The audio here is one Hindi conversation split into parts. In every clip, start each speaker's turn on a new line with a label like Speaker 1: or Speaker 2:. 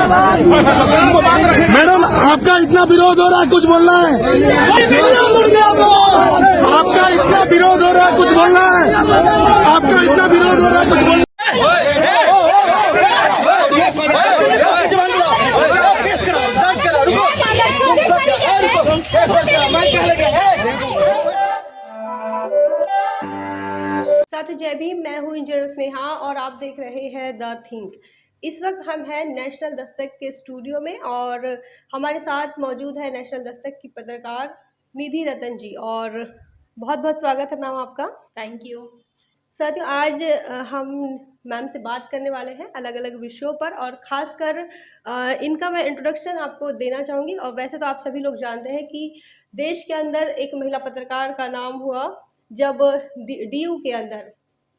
Speaker 1: मैडम आपका इतना विरोध हो रहा है, कुछ बोलना है? आपका इतना विरोध हो रहा है, कुछ बोलना है? आपका इतना विरोध हो रहा है, कुछ बोलना है?
Speaker 2: साथियों जय भीम, मैं हूँ इंजीनियर स्नेहा और आप देख रहे हैं द थिंक। इस वक्त हम हैं नेशनल दस्तक के स्टूडियो में और हमारे साथ मौजूद है नेशनल दस्तक की पत्रकार निधि रतन जी। और बहुत बहुत स्वागत है मैम आपका।
Speaker 3: Thank you.
Speaker 2: साथियों आज हम मैम से बात करने वाले हैं अलग अलग विषयों पर और ख़ासकर इनका मैं इंट्रोडक्शन आपको देना चाहूँगी। और वैसे तो आप सभी लोग जानते हैं कि देश के अंदर एक महिला पत्रकार का नाम हुआ जब डीयू के अंदर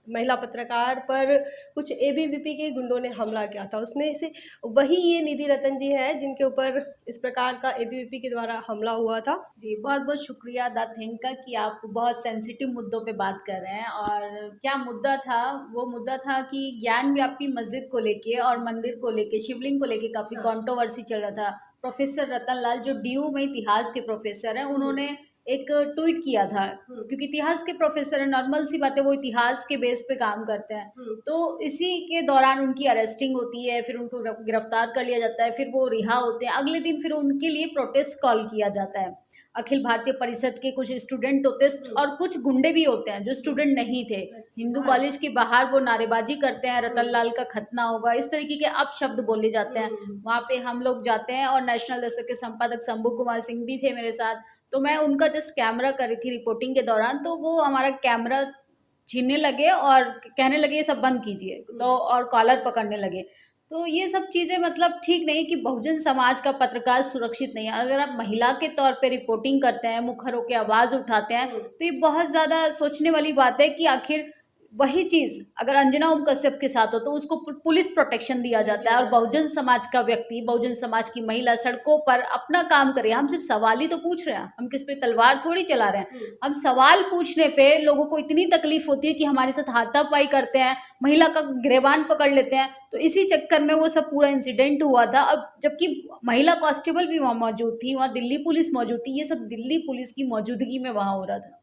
Speaker 2: महिला पत्रकार पर कुछ एबीवीपी के गुंडों ने हमला किया था। उसमें से वही ये निधि रतन जी है जिनके ऊपर इस प्रकार का एबीवीपी के द्वारा हमला हुआ था।
Speaker 3: जी बहुत बहुत शुक्रिया द थिंक का कि आप बहुत सेंसिटिव मुद्दों पे बात कर रहे हैं। और क्या मुद्दा था? वो मुद्दा था कि ज्ञान व्यापी मस्जिद को लेके और मंदिर को लेके, शिवलिंग को लेके काफ़ी कंट्रोवर्सी चल रहा था। प्रोफेसर रतन लाल जो डीयू में इतिहास के प्रोफेसर हैं, उन्होंने एक ट्वीट किया था, क्योंकि इतिहास के प्रोफेसर है, नॉर्मल सी बात है, वो इतिहास के बेस पे काम करते हैं। तो इसी के दौरान उनकी अरेस्टिंग होती है, फिर उनको गिरफ्तार कर लिया जाता है, फिर वो रिहा होते हैं। अगले दिन फिर उनके लिए प्रोटेस्ट कॉल किया जाता है। अखिल भारतीय परिषद के कुछ स्टूडेंट होते हैं और कुछ गुंडे भी होते हैं जो स्टूडेंट नहीं थे। हिंदू कॉलेज के बाहर वो नारेबाजी करते हैं, रतन लाल का खतना होगा, इस तरीके के अपशब्द बोले जाते हैं। वहाँ पे हम लोग जाते हैं और नेशनल दस्तक के संपादक शंभू कुमार सिंह भी थे मेरे साथ। तो मैं उनका जस्ट कैमरा कर रही थी रिपोर्टिंग के दौरान, तो वो हमारा कैमरा छीनने लगे और कहने लगे ये सब बंद कीजिए, तो और कॉलर पकड़ने लगे। तो ये सब चीज़ें मतलब ठीक नहीं कि बहुजन समाज का पत्रकार सुरक्षित नहीं है। अगर आप महिला के तौर पे रिपोर्टिंग करते हैं, मुखर होकर आवाज़ उठाते हैं, तो ये बहुत ज़्यादा सोचने वाली बात है कि आखिर वही चीज़ अगर अंजना ओम कश्यप के साथ हो तो उसको पुलिस प्रोटेक्शन दिया जाता है, और बहुजन समाज का व्यक्ति, बहुजन समाज की महिला सड़कों पर अपना काम करे। हम सिर्फ सवाल ही तो पूछ रहे हैं, हम किस पे तलवार थोड़ी चला रहे हैं। हम सवाल पूछने पे लोगों को इतनी तकलीफ होती है कि हमारे साथ हाथापाई करते हैं, महिला का गिरबान पकड़ लेते हैं। तो इसी चक्कर में वो सब पूरा इंसिडेंट हुआ था। अब जबकि महिला कांस्टेबल भी वहाँ मौजूद थी, वहाँ दिल्ली पुलिस मौजूद थी, ये सब दिल्ली पुलिस की मौजूदगी में वहाँ हो रहा था।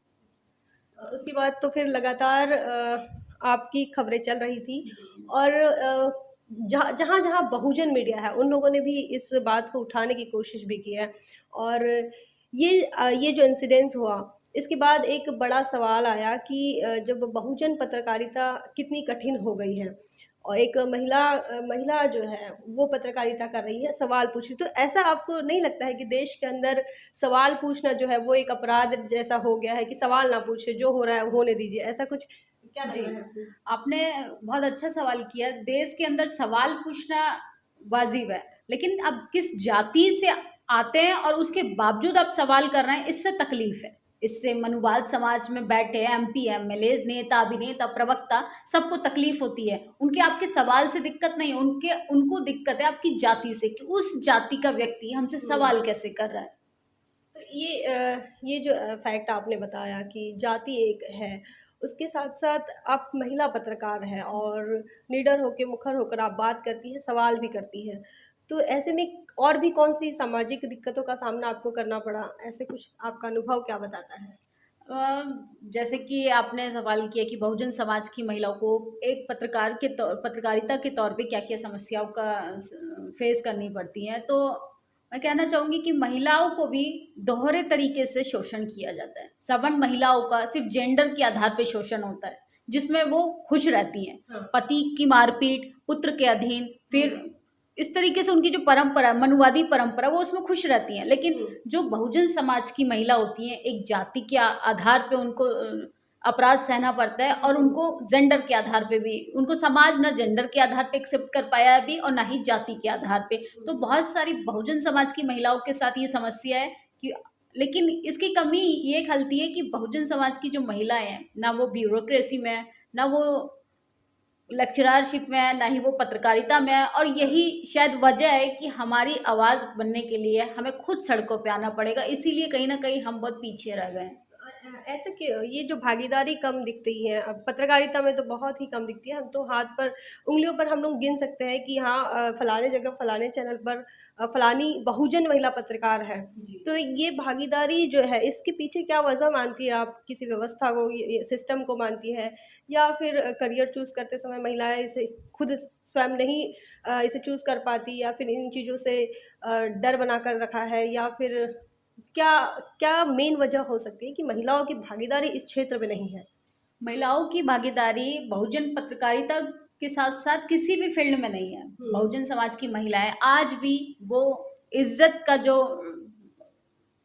Speaker 2: उसके बाद तो फिर लगातार आपकी खबरें चल रही थी और जहाँ जहाँ बहुजन मीडिया है उन लोगों ने भी इस बात को उठाने की कोशिश भी की है। और ये जो इंसिडेंस हुआ इसके बाद एक बड़ा सवाल आया कि जब बहुजन पत्रकारिता कितनी कठिन हो गई है और एक महिला जो है वो पत्रकारिता कर रही है, सवाल पूछ रही। तो ऐसा आपको नहीं लगता है कि देश के अंदर सवाल पूछना जो है वो एक अपराध जैसा हो गया है कि सवाल ना पूछे, जो हो रहा है होने दीजिए, ऐसा कुछ क्या लग रहा है आपको?
Speaker 3: आपने बहुत अच्छा सवाल किया। देश के अंदर सवाल पूछना वाजिब है, लेकिन अब किस जाति से आते हैं और उसके बावजूद आप सवाल कर रहे हैं, इससे तकलीफ है। इससे मनुवाद समाज में बैठे एमपी एमएलए, नेता अभिनेता प्रवक्ता, सबको तकलीफ होती है। उनके आपके सवाल से दिक्कत नहीं, उनको दिक्कत है आपकी जाति से, कि उस जाति का व्यक्ति हमसे सवाल कैसे कर रहा है।
Speaker 2: तो ये जो फैक्ट आपने बताया कि जाति एक है, उसके साथ साथ आप महिला पत्रकार हैं और निडर होकर मुखर होकर आप बात करती हैं, सवाल भी करती हैं। तो ऐसे में और भी कौन सी सामाजिक दिक्कतों का सामना आपको करना पड़ा? ऐसे कुछ आपका अनुभव क्या बताता है?
Speaker 3: जैसे कि आपने सवाल किया कि बहुजन समाज की महिलाओं को एक पत्रकारिता के तौर पे क्या क्या समस्याओं का फेस करनी पड़ती हैं, तो मैं कहना चाहूँगी कि महिलाओं को भी दोहरे तरीके से शोषण किया जाता है। सवर्ण महिलाओं का सिर्फ जेंडर के आधार पे शोषण होता है, जिसमें वो खुश रहती हैं। पति की मारपीट, पुत्र के अधीन, फिर इस तरीके से उनकी जो परंपरा, मनुवादी परंपरा, वो उसमें खुश रहती हैं। लेकिन जो बहुजन समाज की महिला होती हैं, एक जाति के आधार पे उनको अपराध सहना पड़ता है, और उनको जेंडर के आधार पे भी, उनको समाज ना जेंडर के आधार पे एक्सेप्ट कर पाया भी और ना ही जाति के आधार पे। तो बहुत सारी बहुजन समाज की महिलाओं के साथ ये समस्या है कि, लेकिन इसकी कमी ये खलती है कि बहुजन समाज की जो महिलाएं हैं, ना वो ब्यूरोक्रेसी में है, ना वो लेक्चररशिप में है, ना ही वो पत्रकारिता में है। और यही शायद वजह है कि हमारी आवाज़ बनने के लिए हमें खुद सड़कों पे आना पड़ेगा, इसीलिए कहीं ना कहीं हम बहुत पीछे रह गए हैं।
Speaker 2: ऐसे कि ये जो भागीदारी कम दिखती है अब पत्रकारिता में तो बहुत ही कम दिखती है। हम तो हाथ पर उंगलियों पर हम लोग गिन सकते हैं कि हाँ फलाने जगह फलाने चैनल पर फलानी बहुजन महिला पत्रकार है। तो ये भागीदारी जो है इसके पीछे क्या वजह मानती है आप? किसी व्यवस्था को ये सिस्टम को मानती है या फिर करियर चूज करते समय महिलाएं इसे खुद स्वयं नहीं इसे चूज कर पाती या फिर इन चीज़ों से डर बना कर रखा है या फिर क्या क्या मेन वजह हो सकती है कि महिलाओं की भागीदारी इस क्षेत्र में नहीं है?
Speaker 3: महिलाओं की भागीदारी बहुजन पत्रकारिता के साथ साथ किसी भी फील्ड में नहीं है। बहुजन समाज की महिलाएं आज भी वो इज्जत का जो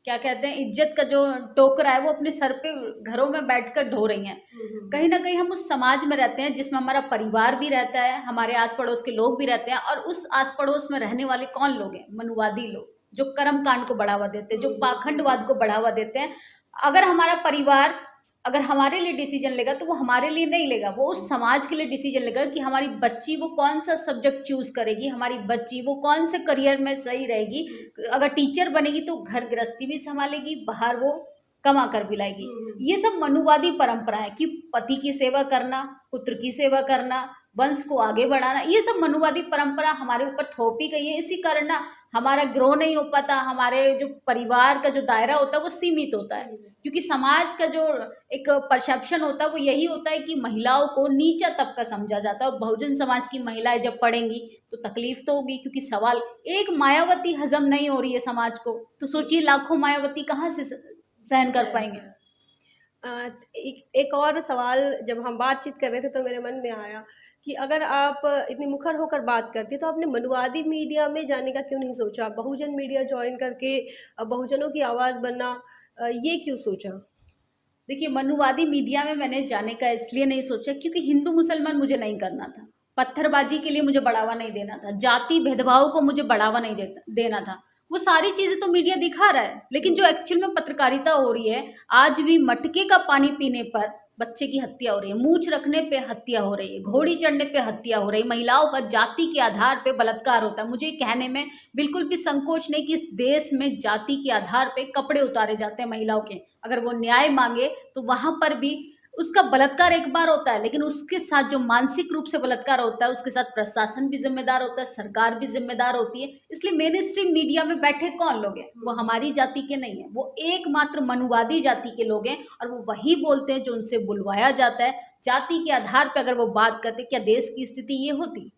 Speaker 3: क्या कहते हैं, इज्जत का जो टोकरा है वो अपने सर पे घरों में बैठकर ढो रही हैं। कहीं ना कहीं हम उस समाज में रहते हैं जिसमें हमारा परिवार भी रहता है, हमारे आस पड़ोस के लोग भी रहते हैं, और उस आस पड़ोस में रहने वाले कौन लोग हैं? मनुवादी लोग, जो कर्म कांड को बढ़ावा देते हैं, जो पाखंडवाद को बढ़ावा देते हैं। अगर हमारा परिवार अगर हमारे लिए डिसीजन लेगा तो वो हमारे लिए नहीं लेगा, वो उस समाज के लिए डिसीजन लेगा कि हमारी बच्ची वो कौन सा सब्जेक्ट चूज करेगी, हमारी बच्ची वो कौन से करियर में सही रहेगी। अगर टीचर बनेगी तो घर गृहस्थी भी संभालेगी, बाहर वो कमा कर भी लाएगी। ये सब मनुवादी परंपरा है कि पति की सेवा करना, पुत्र की सेवा करना, वंश को आगे बढ़ाना, ये सब मनुवादी परंपरा हमारे ऊपर थोपी गई है। इसी कारण ना हमारा ग्रो नहीं हो पाता, हमारे जो परिवार का जो दायरा होता है वो सीमित होता है, क्योंकि समाज का जो एक परसेप्शन होता है वो यही होता है कि महिलाओं को नीचा तबका समझा जाता है। और बहुजन समाज की महिलाएं जब पढ़ेंगी तो तकलीफ तो होगी, क्योंकि सवाल एक मायावती हजम नहीं हो रही है समाज को, तो सोचिए लाखों मायावती कहाँ से सहन कर पाएंगे।
Speaker 2: एक और सवाल जब हम बातचीत कर रहे थे तो मेरे मन में आया कि अगर आप इतनी मुखर होकर बात करती तो आपने मनुवादी मीडिया में जाने का क्यों नहीं सोचा? बहुजन मीडिया ज्वाइन करके बहुजनों की आवाज़ बनना, ये क्यों सोचा?
Speaker 3: देखिए, मनुवादी मीडिया में मैंने जाने का इसलिए नहीं सोचा क्योंकि हिंदू मुसलमान मुझे नहीं करना था, पत्थरबाजी के लिए मुझे बढ़ावा नहीं देना था, जाति भेदभाव को मुझे बढ़ावा नहीं देना था। वो सारी चीजें तो मीडिया दिखा रहा है, लेकिन जो एक्चुअल में पत्रकारिता हो रही है, आज भी मटके का पानी पीने पर बच्चे की हत्या हो रही है, मूछ रखने पे हत्या हो रही है, घोड़ी चढ़ने पे हत्या हो रही है, महिलाओं का जाति के आधार पे बलात्कार होता है। मुझे कहने में बिल्कुल भी संकोच नहीं कि इस देश में जाति के आधार पे कपड़े उतारे जाते हैं महिलाओं के। अगर वो न्याय मांगे तो वहां पर भी उसका बलात्कार एक बार होता है, लेकिन उसके साथ जो मानसिक रूप से बलात्कार होता है उसके साथ प्रशासन भी जिम्मेदार होता है, सरकार भी जिम्मेदार होती है। इसलिए मेन स्ट्रीम मीडिया में बैठे कौन लोग हैं? वो हमारी जाति के नहीं है, वो एकमात्र मनुवादी जाति के लोग हैं, और वो वही बोलते हैं जो उनसे बुलवाया जाता है। जाति के आधार पर अगर वो बात करते, क्या देश की स्थिति ये होती?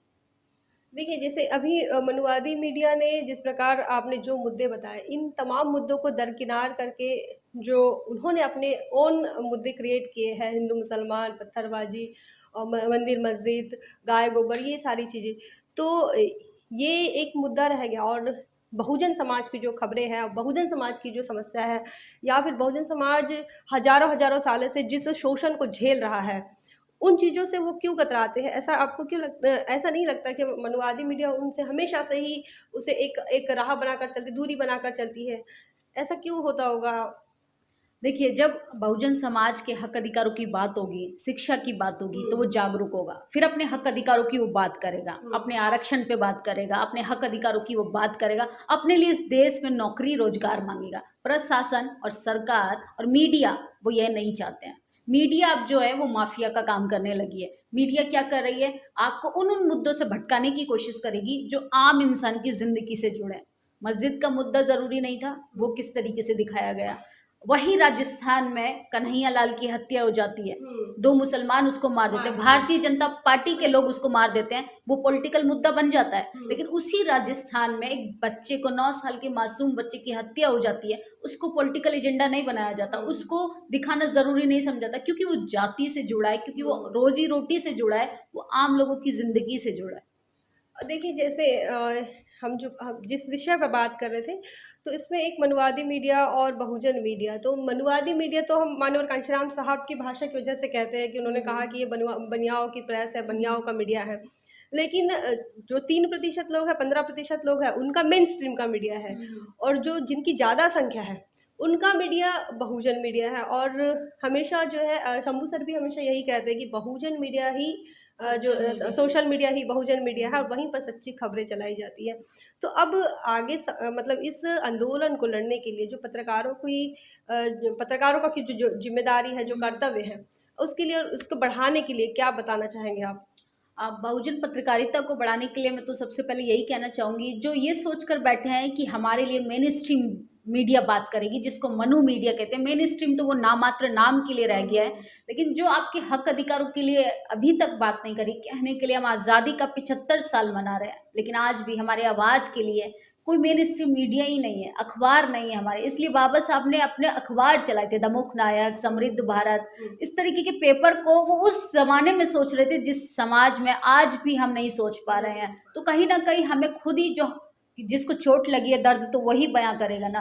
Speaker 2: देखिए जैसे अभी मनुवादी मीडिया ने जिस प्रकार आपने जो मुद्दे बताए, इन तमाम मुद्दों को दरकिनार करके जो उन्होंने अपने ओन मुद्दे क्रिएट किए हैं, हिंदू मुसलमान, पत्थरबाजी और मंदिर मस्जिद, गाय गोबर, ये सारी चीज़ें, तो ये एक मुद्दा रह गया। और बहुजन समाज की जो खबरें हैं और बहुजन समाज की जो समस्या है या फिर बहुजन समाज हजारों हजारों सालों से जिस शोषण को झेल रहा है, उन चीज़ों से वो क्यों कतराते हैं? ऐसा आपको क्यों लगता, ऐसा नहीं लगता कि मनुवादी मीडिया उनसे हमेशा से ही उसे एक राह बनाकर चलती, दूरी बनाकर चलती है? ऐसा क्यों होता होगा?
Speaker 3: देखिए, जब बहुजन समाज के हक अधिकारों की बात होगी, शिक्षा की बात होगी, तो वो जागरूक होगा, फिर अपने हक अधिकारों की वो बात करेगा, अपने आरक्षण पे बात करेगा, अपने हक अधिकारों की वो बात करेगा, अपने लिए इस देश में नौकरी रोजगार मांगेगा। प्रशासन और सरकार और मीडिया वो ये नहीं चाहते हैं। मीडिया अब जो है वो माफिया का काम करने लगी है। मीडिया क्या कर रही है? आपको उन मुद्दों से भटकाने की कोशिश करेगी जो आम इंसान की जिंदगी से जुड़े। मस्जिद का मुद्दा जरूरी नहीं था, वो किस तरीके से दिखाया गया। वही राजस्थान में कन्हैया लाल की हत्या हो जाती है, 2 मुसलमान उसको मार देते हैं, भारतीय जनता पार्टी के लोग उसको मार देते हैं, वो पॉलिटिकल मुद्दा बन जाता है। लेकिन उसी राजस्थान में एक बच्चे को, 9 साल के मासूम बच्चे की हत्या हो जाती है, उसको पॉलिटिकल एजेंडा नहीं बनाया जाता, उसको दिखाना जरूरी नहीं समझाता, क्योंकि वो जाति से जुड़ा है, क्योंकि वो रोजी रोटी से जुड़ा है, वो आम लोगों की जिंदगी से जुड़ा है।
Speaker 2: देखिए जैसे हम जिस विषय पर बात कर रहे थे, तो इसमें एक मनुवादी मीडिया और बहुजन मीडिया। तो मनुवादी मीडिया तो हम मानवर कांशीराम साहब की भाषा की वजह से कहते हैं कि उन्होंने कहा कि ये बनियाओं की प्रेस है, बनियाओं का मीडिया है। लेकिन जो 3% लोग हैं, 15% लोग हैं, उनका मेन स्ट्रीम का मीडिया है, और जो जिनकी ज़्यादा संख्या है उनका मीडिया बहुजन मीडिया है। और हमेशा जो है शंभू सर भी हमेशा यही कहते हैं कि बहुजन मीडिया ही जो सोशल मीडिया ही बहुजन मीडिया है और वहीं पर सच्ची खबरें चलाई जाती है। तो अब आगे मतलब इस आंदोलन को लड़ने के लिए जो पत्रकारों का की जो जिम्मेदारी है, जो कर्तव्य है, उसके लिए उसको बढ़ाने के लिए क्या बताना चाहेंगे आप?
Speaker 3: बहुजन पत्रकारिता को बढ़ाने के लिए मैं तो सबसे पहले यही कहना चाहूँगी, जो ये सोचकर बैठे हैं कि हमारे लिए मेन स्ट्रीम मीडिया बात करेगी, जिसको मनु मीडिया कहते हैं। मेन स्ट्रीम तो वो नामात्र नाम के लिए रह गया है, लेकिन जो आपके हक अधिकारों के लिए अभी तक बात नहीं करी। कहने के लिए हम आज़ादी का 75 साल मना रहे हैं, लेकिन आज भी हमारे आवाज़ के लिए कोई मेन स्ट्रीम मीडिया ही नहीं है, अखबार नहीं है हमारे। इसलिए बाबा साहब ने अपने अखबार चलाए थे, दमुख नायक, समृद्ध भारत, इस तरीके के पेपर को वो उस जमाने में सोच रहे थे जिस समाज में आज भी हम नहीं सोच पा रहे हैं। तो कहीं ना कहीं हमें खुद ही जो जिसको चोट लगी है दर्द तो वही बयां करेगा ना।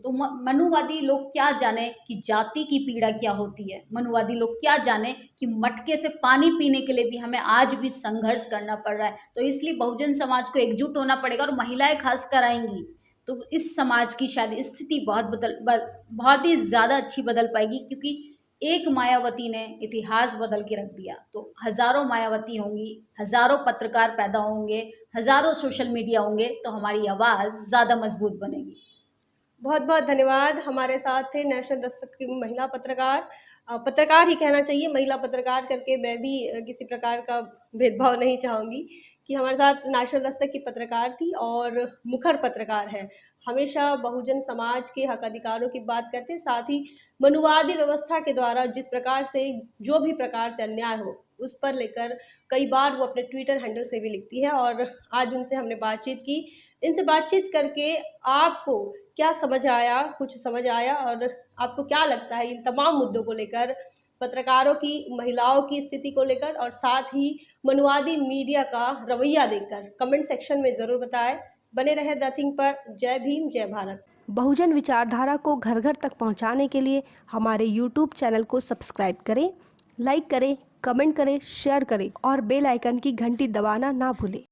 Speaker 3: तो मनुवादी लोग क्या जाने कि जाति की पीड़ा क्या होती है, मनुवादी लोग क्या जाने कि मटके से पानी पीने के लिए भी हमें आज भी संघर्ष करना पड़ रहा है। तो इसलिए बहुजन समाज को एकजुट होना पड़ेगा, और महिलाएं खासकर आएंगी तो इस समाज की शायद स्थिति बहुत ही ज़्यादा अच्छी बदल पाएगी, क्योंकि एक मायावती ने इतिहास बदल के रख दिया। तो हज़ारों मायावती होंगी, हज़ारों पत्रकार पैदा होंगे, हज़ारों सोशल मीडिया होंगे, तो हमारी आवाज़ ज़्यादा मजबूत बनेगी।
Speaker 2: बहुत बहुत धन्यवाद। हमारे साथ थे नेशनल दस्तक की महिला पत्रकार ही कहना चाहिए, महिला पत्रकार करके मैं भी किसी प्रकार का भेदभाव नहीं चाहूँगी, कि हमारे साथ नेशनल दस्तक की पत्रकार थी और मुखर पत्रकार है। हमेशा बहुजन समाज के हक अधिकारों की बात करते हैं, साथ ही मनुवादी व्यवस्था के द्वारा जिस प्रकार से जो भी प्रकार से अन्याय हो उस पर लेकर कई बार वो अपने ट्विटर हैंडल से भी लिखती है। और आज उनसे हमने बातचीत की। इनसे बातचीत करके आपको क्या समझ आया, कुछ समझ आया, और आपको क्या लगता है इन तमाम मुद्दों को लेकर, पत्रकारों की, महिलाओं की स्थिति को लेकर, और साथ ही मनुवादी मीडिया का रवैया देखकर कमेंट सेक्शन में ज़रूर बताएं। बने रहे द थिंक पर। जय भीम, जय भारत।
Speaker 4: बहुजन विचारधारा को घर घर तक पहुंचाने के लिए हमारे YouTube चैनल को सब्सक्राइब करें, लाइक करें, कमेंट करें, शेयर करें और बेल आइकन की घंटी दबाना ना भूलें।